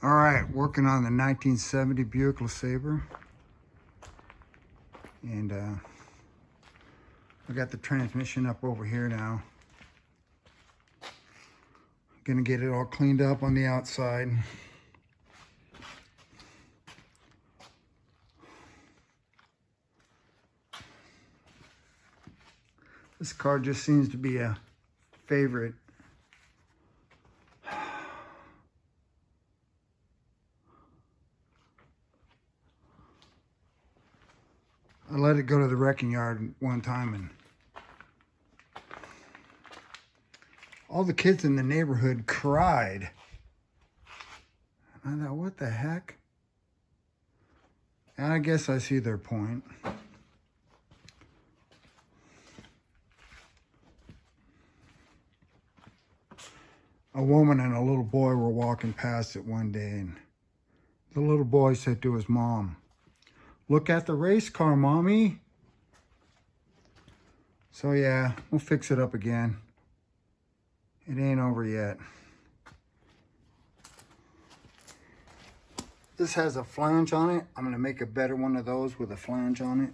All right, working on the 1970 Buick LeSabre. And I got the transmission up over here now. Gonna get it all cleaned up on the outside. This car just seems to be a favorite. I let it go to the wrecking yard one time and all the kids in the neighborhood cried. I thought, what the heck? And I guess I see their point. A woman and a little boy were walking past it one day, and the little boy said to his mom, "Look at the race car, Mommy." So yeah, we'll fix it up again. It ain't over yet. This has a flange on it. I'm gonna make a better one of those with a flange on it,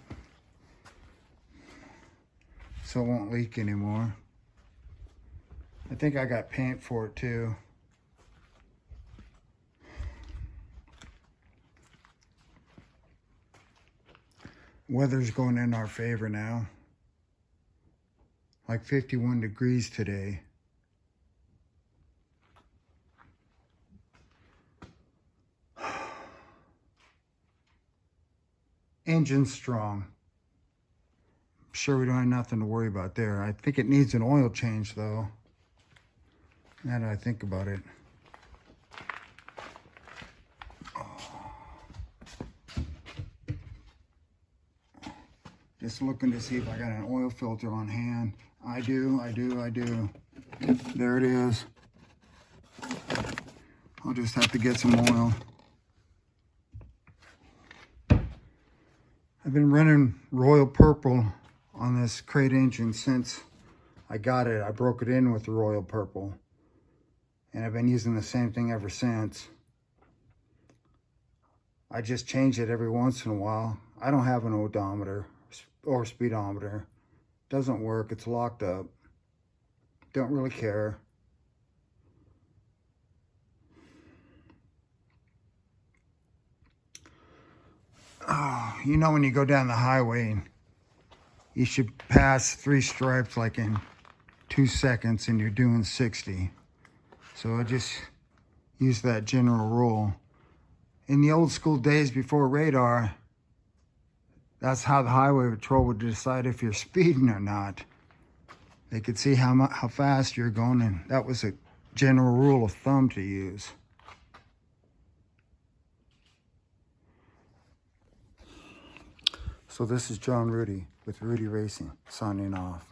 so it won't leak anymore. I think I got paint for it too. Weather's going in our favor now. Like 51 degrees today. Engine's strong. I'm sure we don't have nothing to worry about there. I think it needs an oil change though. Now that I think about it. Just looking to see if I got an oil filter on hand. I do. There it is. I'll just have to get some oil. I've been running Royal Purple on this crate engine since I got it. I broke it in with the Royal Purple. And I've been using the same thing ever since. I just change it every once in a while. I don't have an odometer or speedometer. Doesn't work, it's locked up. Don't really care. Oh, you know when you go down the highway, you should pass 3 stripes like in 2 seconds and you're doing 60. So I just use that general rule. In the old school days before radar, that's how the highway patrol would decide if you're speeding or not. They could see how fast you're going, and that was a general rule of thumb to use. So this is John Rudy with Rudy Racing, signing off.